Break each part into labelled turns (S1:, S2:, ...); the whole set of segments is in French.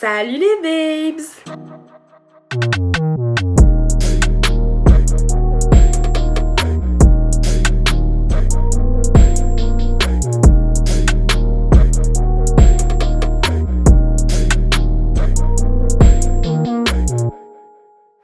S1: Salut les babes!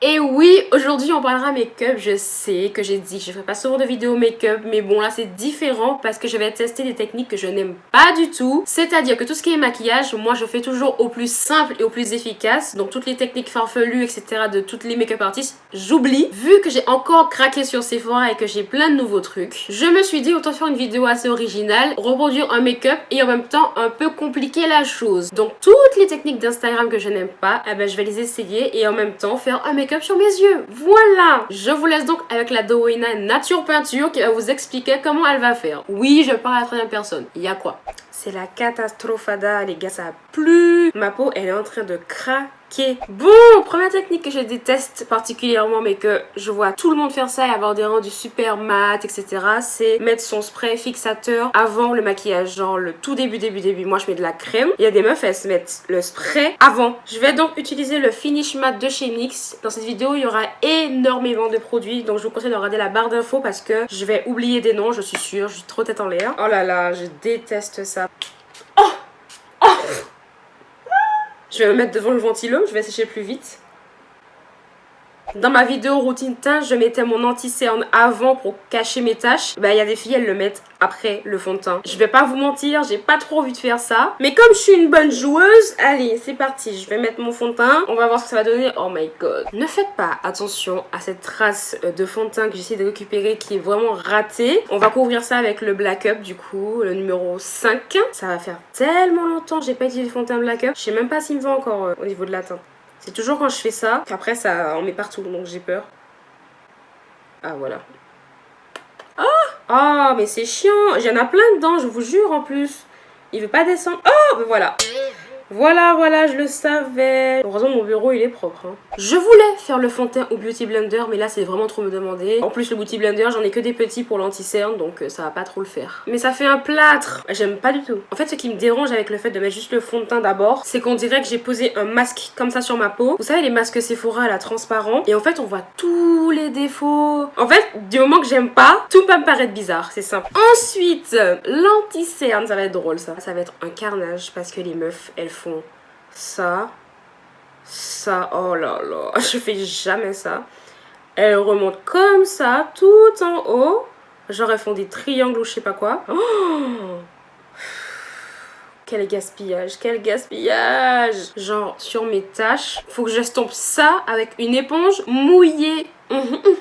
S1: Et oui, aujourd'hui on parlera make-up. Je sais que j'ai dit que je ferai pas souvent de vidéos make-up, mais bon là c'est différent parce que je vais tester des techniques que je n'aime pas du tout. C'est-à-dire que tout ce qui est maquillage, moi je fais toujours au plus simple et au plus efficace. Donc toutes les techniques farfelues, etc. de toutes les make-up artistes, j'oublie. Vu que j'ai encore craqué sur Sephora et que j'ai plein de nouveaux trucs, je me suis dit autant faire une vidéo assez originale, reproduire un make-up et en même temps un peu compliquer la chose. Donc toutes les techniques d'Instagram que je n'aime pas, eh ben, je vais les essayer et en même temps faire un make-up sur mes yeux. Voilà. Je vous laisse donc avec la Dowena Nature Peinture qui va vous expliquer comment elle va faire. Oui, je parle à la troisième personne. Il y a quoi? C'est la catastrophada, les gars, ça a plu. Ma peau, elle est en train de craquer. Bon, première technique que je déteste particulièrement, mais que je vois tout le monde faire ça et avoir des rendus super mat, etc. C'est mettre son spray fixateur avant le maquillage, genre le tout début. Moi, je mets de la crème. Il y a des meufs, elles se mettent le spray avant. Je vais donc utiliser le Finish Matte de chez NYX. Dans cette vidéo, il y aura énormément de produits, donc je vous conseille de regarder la barre d'infos parce que je vais oublier des noms, je suis sûre. Je suis trop tête en l'air. Oh là là, je déteste ça. Je vais me mettre devant le ventilo, je vais sécher plus vite. Dans ma vidéo routine teint, je mettais mon anti-cerne avant pour cacher mes taches. Bah, il y a des filles, elles le mettent après le fond de teint. Je vais pas vous mentir, j'ai pas trop envie de faire ça. Mais comme je suis une bonne joueuse, allez, c'est parti. Je vais mettre mon fond de teint. On va voir ce que ça va donner. Oh my god. Ne faites pas attention à cette trace de fond de teint que j'essaie de récupérer qui est vraiment ratée. On va couvrir ça avec le Black Up, du coup, le numéro 5. Ça va faire tellement longtemps que j'ai pas utilisé le fond de teint Black Up. Je sais même pas s'il me va encore au niveau de la teinte. C'est toujours quand je fais ça qu'après ça en met partout, donc j'ai peur. Ah voilà. Ah mais c'est chiant. Il y en a plein dedans, je vous jure en plus. Il veut pas descendre. Oh ben voilà. Voilà, je le savais. Heureusement mon bureau il est propre. Hein. Je voulais faire le fond de teint au Beauty Blender, mais là c'est vraiment trop me demander. En plus le Beauty Blender j'en ai que des petits pour l'anti-cerne, donc ça va pas trop le faire. Mais ça fait un plâtre. J'aime pas du tout. En fait ce qui me dérange avec le fait de mettre juste le fond de teint d'abord, c'est qu'on dirait que j'ai posé un masque comme ça sur ma peau. Vous savez les masques Sephora là transparents. Et en fait on voit tous les défauts. En fait du moment que j'aime pas, tout va me paraître bizarre, c'est simple. Ensuite l'anti-cerne, ça va être drôle ça. Ça va être un carnage parce que les meufs elles font ça, oh là là, je fais jamais ça. Elles remontent comme ça, tout en haut, genre elles font des triangles ou je sais pas quoi. Oh, quel gaspillage, genre sur mes taches, faut que j'estompe ça avec une éponge mouillée.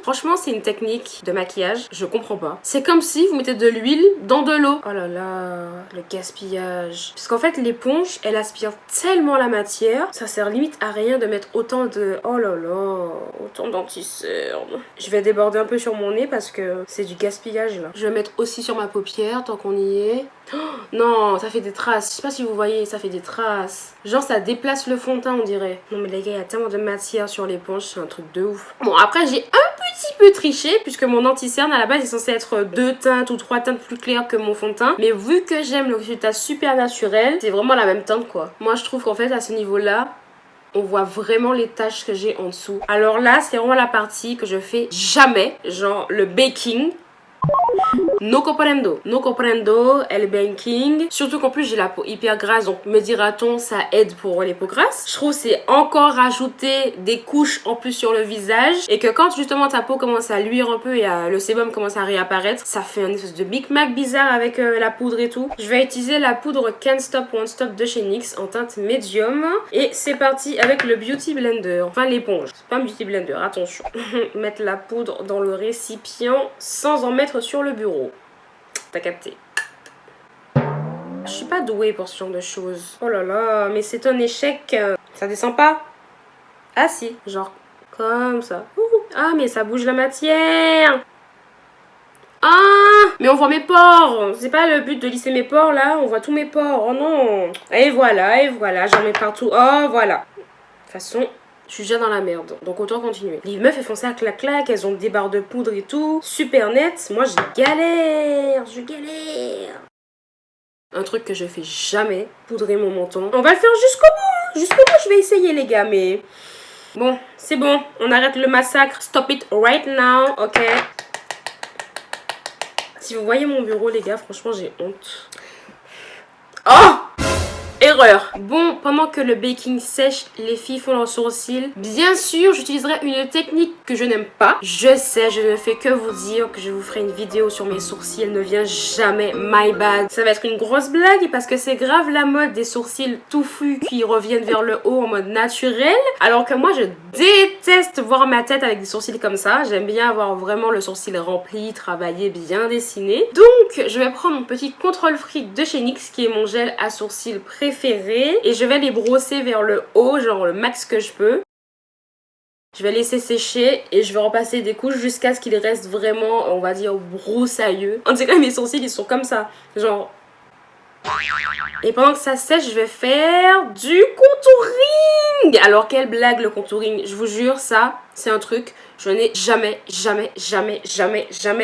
S1: Franchement c'est une technique de maquillage, je comprends pas. C'est comme si vous mettez de l'huile dans de l'eau. Oh là là, le gaspillage. Parce qu'en fait l'éponge elle aspire tellement la matière, ça sert limite à rien de mettre autant de... Oh là là, autant d'anti-cerne. Je vais déborder un peu sur mon nez parce que c'est du gaspillage là. Je vais mettre aussi sur ma paupière tant qu'on y est. Oh, non, ça fait des traces. Je sais pas si vous voyez, ça fait des traces. Genre ça déplace le fond de teint on dirait. Non mais les gars, il y a tellement de matière sur l'éponge, c'est un truc de ouf. Bon après j'ai un petit peu triché puisque mon anti-cerne à la base est censé être 2 teintes ou 3 teintes plus claires que mon fond de teint. Mais vu que j'aime le résultat super naturel, c'est vraiment la même teinte quoi. Moi je trouve qu'en fait à ce niveau là, on voit vraiment les taches que j'ai en dessous. Alors là c'est vraiment la partie que je fais jamais, genre le baking. No comprendo, el banking. Surtout qu'en plus j'ai la peau hyper grasse, donc me dira-t-on ça aide pour les peaux grasses. Je trouve c'est encore rajouter des couches en plus sur le visage et que quand justement ta peau commence à luire un peu et le sébum commence à réapparaître, ça fait un espèce de micmac bizarre avec la poudre et tout. Je vais utiliser la poudre Can't Stop Won't Stop de chez NYX en teinte médium et c'est parti avec le Beauty Blender, enfin l'éponge. C'est pas un Beauty Blender, attention. Mettre la poudre dans le récipient sans en mettre sur le bureau. T'as capté. Je suis pas douée pour ce genre de choses. Oh là là, mais c'est un échec. Ça descend pas? Ah si, genre comme ça. Ah mais ça bouge la matière. Ah, mais on voit mes pores. C'est pas le but de lisser mes pores là. On voit tous mes pores. Oh non. Et voilà, j'en mets partout. Oh voilà. De toute façon... je suis déjà dans la merde, donc autant continuer. Les meufs elles font ça clac, elles ont des barres de poudre et tout, super net. Moi je galère. Un truc que je fais jamais, poudrer mon menton. On va le faire jusqu'au bout, je vais essayer les gars, mais... Bon, c'est bon, on arrête le massacre. Stop it right now, ok. Si vous voyez mon bureau les gars, franchement j'ai honte. Oh! Erreur. Bon, pendant que le baking sèche, les filles font leurs sourcils. Bien sûr, j'utiliserai une technique que je n'aime pas. Je sais, je ne fais que vous dire que je vous ferai une vidéo sur mes sourcils. Elle ne vient jamais, my bad. Ça va être une grosse blague parce que c'est grave la mode des sourcils touffus qui reviennent vers le haut en mode naturel. Alors que moi, je déteste voir ma tête avec des sourcils comme ça. J'aime bien avoir vraiment le sourcil rempli, travaillé, bien dessiné. Donc, je vais prendre mon petit contrôle fric de chez NYX qui est mon gel à sourcils préféré. Et je vais les brosser vers le haut, genre le max que je peux. Je vais laisser sécher et je vais repasser des couches jusqu'à ce qu'il reste vraiment, on va dire, broussailleux. On dirait que mes sourcils, ils sont comme ça, genre... Et pendant que ça sèche, je vais faire du contouring. Alors quelle blague le contouring, je vous jure, ça c'est un truc, je n'ai jamais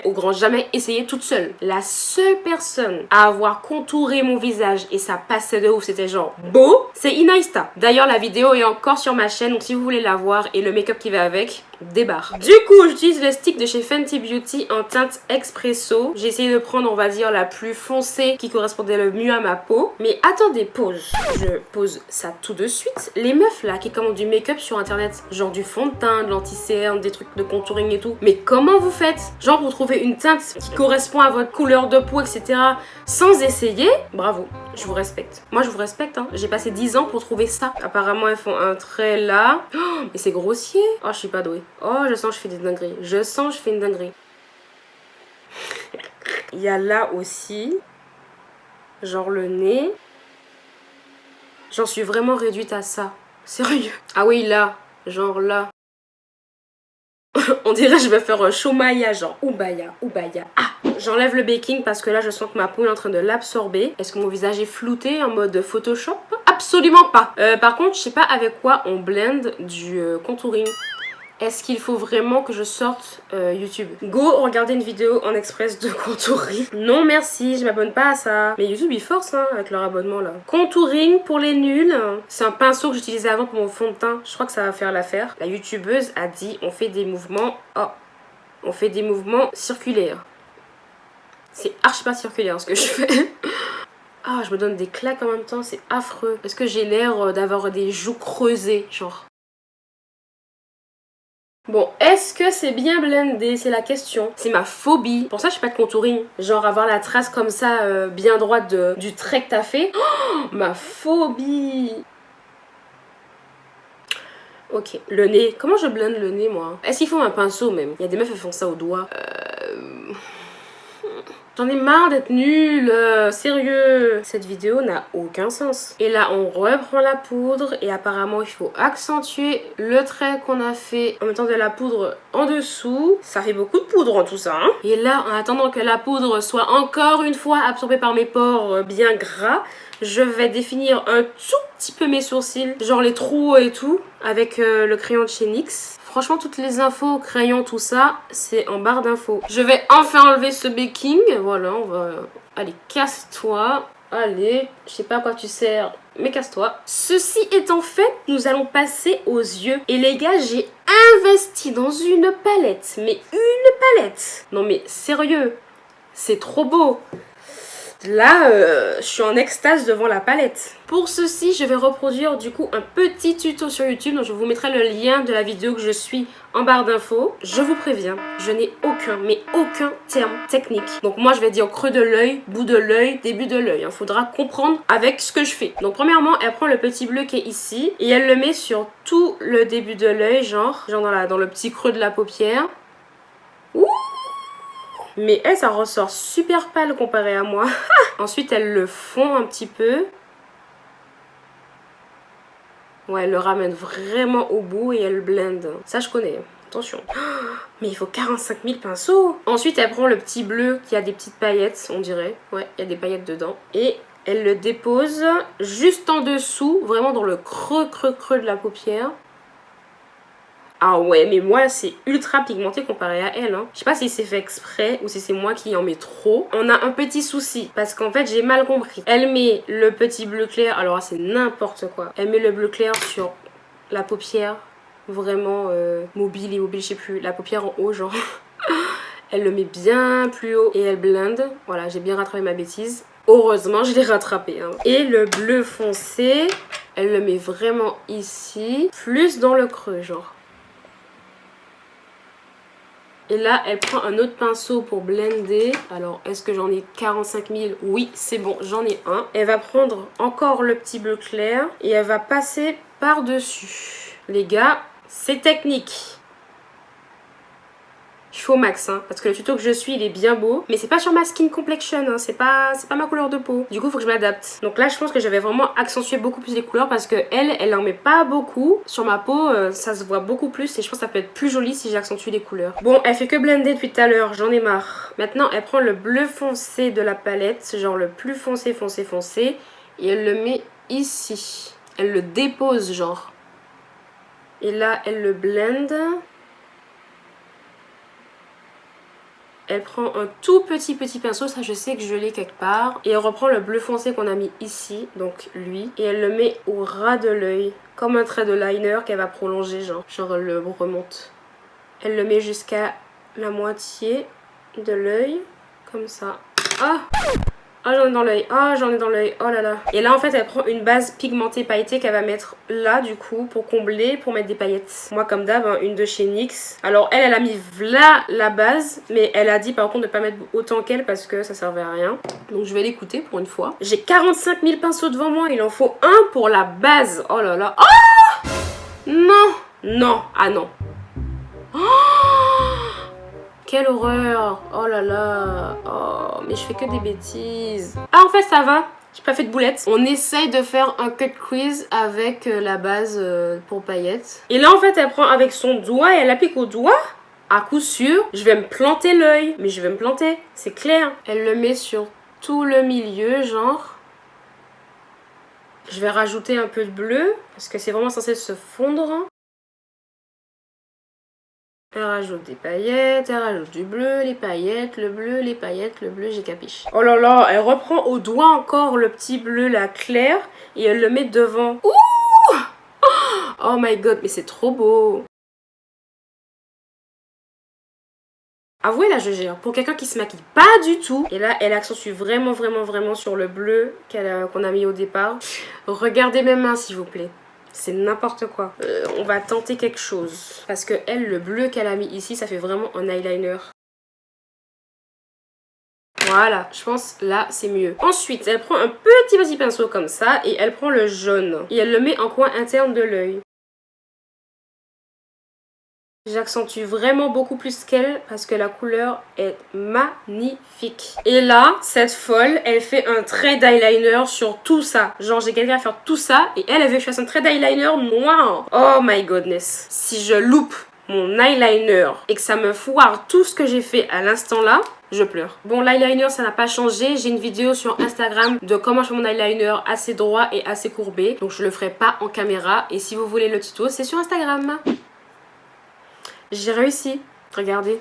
S1: au grand jamais essayé toute seule. La seule personne à avoir contouré mon visage et ça passait de ouf, c'était genre beau, c'est Inaista. D'ailleurs la vidéo est encore sur ma chaîne, donc si vous voulez la voir et le make-up qui va avec, débarque. Du coup j'utilise le stick de chez Fenty Beauty en teinte Expresso. J'ai essayé de prendre on va dire la plus foncée qui correspondait le mieux à ma peau. Mais attendez, pause. Je pose ça tout de suite. Les meufs là qui commandent du make-up sur internet, genre du fond de teint, de l'anti-cerne, des trucs de contouring et tout. Mais comment vous faites? Genre pour trouver une teinte qui correspond à votre couleur de peau, etc. sans essayer? Bravo, je vous respecte. Moi je vous respecte, hein. J'ai passé 10 ans pour trouver ça. Apparemment elles font un trait là. Oh, mais c'est grossier. Oh, je suis pas douée. Oh, je sens que je fais des dingueries. Je sens que je fais une dinguerie. Il y a là aussi. Genre le nez. J'en suis vraiment réduite à ça. Sérieux. Ah oui, là. Genre là. On dirait que je vais faire un shomaya, genre oubaya, oubaya. Ah, j'enlève le baking parce que là je sens que ma peau est en train de l'absorber. Est-ce que mon visage est flouté en mode Photoshop? Absolument pas. Par contre, je sais pas avec quoi on blend du contouring. Est-ce qu'il faut vraiment que je sorte YouTube? Go regarder une vidéo en express de contouring. Non merci, je m'abonne pas à ça. Mais YouTube ils forcent hein, avec leur abonnement là. Contouring pour les nuls. C'est un pinceau que j'utilisais avant pour mon fond de teint. Je crois que ça va faire l'affaire. La youtubeuse a dit on fait des mouvements... Oh, on fait des mouvements circulaires. C'est archi pas circulaire ce que je fais. Ah, je me donne des claques en même temps, c'est affreux. Est-ce que j'ai l'air d'avoir des joues creusées, genre? Bon, est-ce que c'est bien blendé? C'est la question. C'est ma phobie. Pour ça, je fais pas de contouring. Genre avoir la trace comme ça, bien droite du trait que t'as fait. Oh, ma phobie. Ok, le nez. Comment je blende le nez, moi? Est-ce qu'il faut un pinceau, même? Il y a des meufs qui font ça au doigt. J'en ai marre d'être nulle, sérieux. Cette vidéo n'a aucun sens. Et là, on reprend la poudre et apparemment, il faut accentuer le trait qu'on a fait en mettant de la poudre en dessous. Ça fait beaucoup de poudre en tout ça, hein. Et là, en attendant que la poudre soit encore une fois absorbée par mes pores bien gras, je vais définir un tout petit peu mes sourcils, genre les trous et tout, avec le crayon de chez NYX. Franchement, toutes les infos, crayon, tout ça, c'est en barre d'infos. Je vais enfin enlever ce baking. Voilà, on va... Allez, casse-toi. Allez, je sais pas à quoi tu sers, mais casse-toi. Ceci étant fait, nous allons passer aux yeux. Et les gars, j'ai investi dans une palette. Mais une palette. Non mais sérieux, c'est trop beau. Là, je suis en extase devant la palette. Pour ceci, je vais reproduire du coup un petit tuto sur YouTube. Donc je vous mettrai le lien de la vidéo que je suis en barre d'infos. Je vous préviens, je n'ai aucun terme technique. Donc moi, je vais dire creux de l'œil, bout de l'œil, début de l'œil. Il faudra comprendre avec ce que je fais. Donc premièrement, elle prend le petit bleu qui est ici et elle le met sur tout le début de l'œil, genre dans le petit creux de la paupière. Ouh! Mais elle, ça ressort super pâle comparé à moi. Ensuite, elle le fond un petit peu. Ouais, elle le ramène vraiment au bout et elle blende. Ça, je connais. Attention. Mais il faut 45 000 pinceaux. Ensuite, elle prend le petit bleu qui a des petites paillettes, on dirait. Ouais, il y a des paillettes dedans. Et elle le dépose juste en dessous, vraiment dans le creux de la paupière. Ah ouais, mais moi, c'est ultra pigmenté comparé à elle. Hein. Je sais pas si c'est fait exprès ou si c'est moi qui en mets trop. On a un petit souci parce qu'en fait, j'ai mal compris. Elle met le petit bleu clair. Alors, c'est n'importe quoi. Elle met le bleu clair sur la paupière. Vraiment mobile, immobile, je sais plus. La paupière en haut, genre. Elle le met bien plus haut et elle blinde. Voilà, j'ai bien rattrapé ma bêtise. Heureusement, je l'ai rattrapé. Hein. Et le bleu foncé, elle le met vraiment ici. Plus dans le creux, genre. Et là, elle prend un autre pinceau pour blender. Alors, est-ce que j'en ai 45 000? Oui, c'est bon, j'en ai un. Elle va prendre encore le petit bleu clair et elle va passer par-dessus. Les gars, c'est technique. Je suis au max, hein, parce que le tuto que je suis, il est bien beau. Mais c'est pas sur ma skin complexion, hein, c'est pas ma couleur de peau. Du coup, il faut que je m'adapte. Donc là, je pense que je vais vraiment accentuer beaucoup plus les couleurs parce que elle en met pas beaucoup. Sur ma peau, ça se voit beaucoup plus et je pense que ça peut être plus joli si j'accentue les couleurs. Bon, elle fait que blender depuis tout à l'heure, j'en ai marre. Maintenant, elle prend le bleu foncé de la palette, genre le plus foncé, foncé, foncé, et elle le met ici. Elle le dépose, genre. Et là, elle le blende. Elle prend un tout petit pinceau, ça je sais que je l'ai quelque part. Et elle reprend le bleu foncé qu'on a mis ici, donc lui. Et elle le met au ras de l'œil, comme un trait de liner qu'elle va prolonger, genre elle le remonte. Elle le met jusqu'à la moitié de l'œil, comme ça. Ah! Ah, j'en ai dans l'œil, ah, j'en ai dans l'œil, oh là là. Et là, en fait, elle prend une base pigmentée pailletée qu'elle va mettre là, du coup, pour combler, pour mettre des paillettes. Moi, comme d'hab, hein, une de chez NYX. Alors, elle a mis là la base, mais elle a dit, par contre, de pas mettre autant qu'elle parce que ça servait à rien. Donc, je vais l'écouter pour une fois. J'ai 45 000 pinceaux devant moi, il en faut un pour la base. Oh là là. Oh! Non! Non! Ah non! Oh! Quelle horreur! Oh là là! Oh, mais je fais que des bêtises. Ah, en fait, ça va. J'ai pas fait de boulettes. On essaye de faire un cut crease avec la base pour paillettes. Et là, en fait, elle prend avec son doigt et elle applique au doigt. À coup sûr, je vais me planter l'œil. Mais je vais me planter, c'est clair. Elle le met sur tout le milieu, genre. Je vais rajouter un peu de bleu parce que c'est vraiment censé se fondre. Elle rajoute des paillettes, elle rajoute du bleu, les paillettes, le bleu, les paillettes, le bleu, j'ai capiche. Oh là là, elle reprend au doigt encore le petit bleu, la claire, et elle le met devant. Ouh! Oh my god, mais c'est trop beau. Avouez là, je gère. Pour quelqu'un qui se maquille pas du tout. Et là, elle accentue vraiment, vraiment, vraiment sur le bleu qu'on a mis au départ. Regardez mes mains, s'il vous plaît. C'est n'importe quoi. On va tenter quelque chose. Parce que elle, le bleu qu'elle a mis ici, ça fait vraiment un eyeliner. Voilà, je pense là c'est mieux. Ensuite, elle prend un petit pinceau comme ça et elle prend le jaune. Et elle le met en coin interne de l'œil. J'accentue vraiment beaucoup plus qu'elle parce que la couleur est magnifique. Et là, cette folle, elle fait un trait d'eyeliner sur tout ça. Genre, j'ai quelqu'un à faire tout ça et elle veut que je fasse un trait d'eyeliner noir. Oh my goodness. Si je loupe mon eyeliner et que ça me foire tout ce que j'ai fait à l'instant là, je pleure. Bon, l'eyeliner, ça n'a pas changé. J'ai une vidéo sur Instagram de comment je fais mon eyeliner assez droit et assez courbé. Donc, je le ferai pas en caméra. Et si vous voulez le tuto, c'est sur Instagram. J'ai réussi, regardez.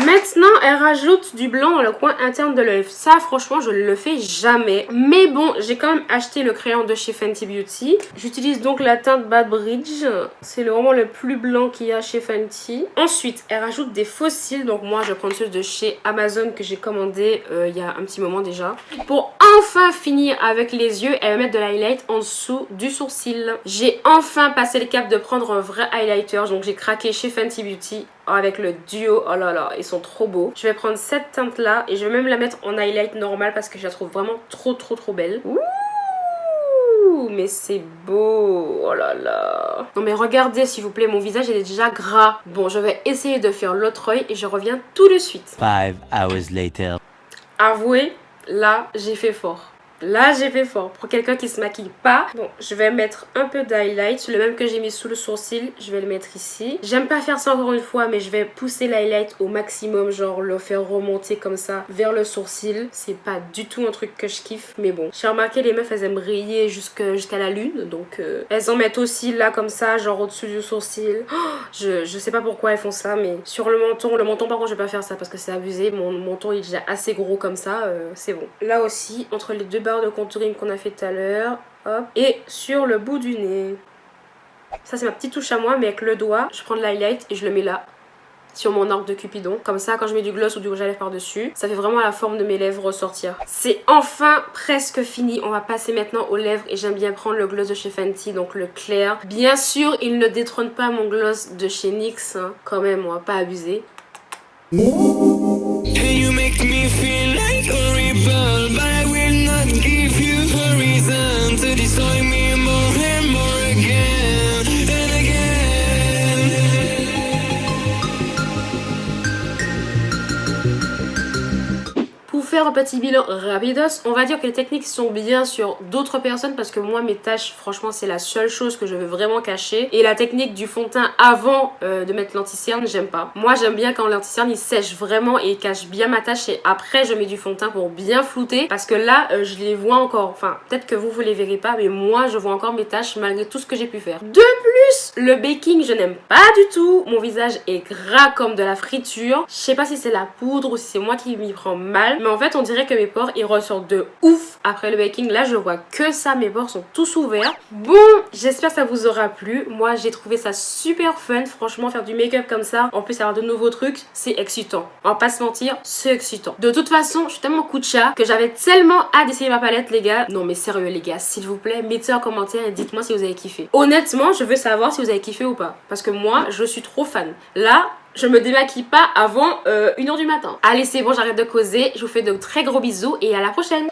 S1: Maintenant, elle rajoute du blanc dans le coin interne de l'œil. Ça, franchement, je ne le fais jamais. Mais bon, j'ai quand même acheté le crayon de chez Fenty Beauty. J'utilise donc la teinte Bad Bridge. C'est vraiment le plus blanc qu'il y a chez Fenty. Ensuite, elle rajoute des faux cils. Donc moi, je prends ceux de chez Amazon que j'ai commandé il y a un petit moment déjà. Pour enfin finir avec les yeux, elle va mettre de l'highlight en dessous du sourcil. J'ai enfin passé le cap de prendre un vrai highlighter. Donc j'ai craqué chez Fenty Beauty avec le duo. Oh là là, ils sont trop beaux. Je vais prendre cette teinte là et je vais même la mettre en highlight normal parce que je la trouve vraiment trop belle. Ouh, mais c'est beau. Oh là là. Non mais regardez s'il vous plaît, mon visage il est déjà gras. Bon, je vais essayer de faire l'autre œil et je reviens tout de suite.
S2: 5 hours later.
S1: Avouez, là j'ai fait fort. Là, j'ai fait fort. Pour quelqu'un qui se maquille pas. Bon, je vais mettre un peu d'highlight. Le même que j'ai mis sous le sourcil. Je vais le mettre ici. J'aime pas faire ça encore une fois, mais je vais pousser l'highlight au maximum. Genre le faire remonter comme ça vers le sourcil. C'est pas du tout un truc que je kiffe. Mais bon, j'ai remarqué les meufs, elles aiment briller jusqu'à la lune. Donc, elles en mettent aussi là comme ça, genre au-dessus du sourcil. Oh, je sais pas pourquoi elles font ça, mais sur le menton par contre, je vais pas faire ça parce que c'est abusé. Mon menton il est déjà assez gros comme ça. C'est bon. Là aussi, entre les deux barres de contouring qu'on a fait tout à l'heure, hop, et sur le bout du nez. Ça c'est ma petite touche à moi, mais avec le doigt, je prends de l'highlight et je le mets là, sur mon arc de Cupidon. Comme ça, quand je mets du gloss ou du rouge à lèvres par-dessus, ça fait vraiment la forme de mes lèvres ressortir. C'est enfin presque fini. On va passer maintenant aux lèvres et j'aime bien prendre le gloss de chez Fenty, donc le clair. Bien sûr, il ne détrône pas mon gloss de chez NYX, hein. Quand même, on va pas abuser. Faire un petit bilan rapidos, on va dire que les techniques sont bien sur d'autres personnes parce que moi mes taches franchement c'est la seule chose que je veux vraiment cacher, et la technique du fond de teint avant de mettre l'anti-cerne j'aime pas. Moi j'aime bien quand l'anti-cerne il sèche vraiment et il cache bien ma tache et après je mets du fond de teint pour bien flouter parce que là je les vois encore, enfin peut-être que vous les verrez pas mais moi je vois encore mes taches malgré tout ce que j'ai pu faire. De plus le baking je n'aime pas du tout, mon visage est gras comme de la friture, je sais pas si c'est la poudre ou si c'est moi qui m'y prends mal, mais en fait on dirait que mes pores ils ressortent de ouf après le baking. Là je vois que ça, mes pores sont tous ouverts. Bon, j'espère que ça vous aura plu. Moi j'ai trouvé ça super fun, franchement faire du make-up comme ça, en plus avoir de nouveaux trucs, c'est excitant. On va pas se mentir, c'est excitant. De toute façon je suis tellement coup de chat que j'avais tellement hâte d'essayer ma palette les gars. Non mais sérieux les gars, s'il vous plaît mettez en commentaire et dites-moi si vous avez kiffé. Honnêtement je veux savoir si vous avez kiffé ou pas, parce que moi je suis trop fan. Là je me démaquille pas avant 1h du matin. Allez c'est bon, j'arrête de causer, je vous fais de très gros bisous et à la prochaine.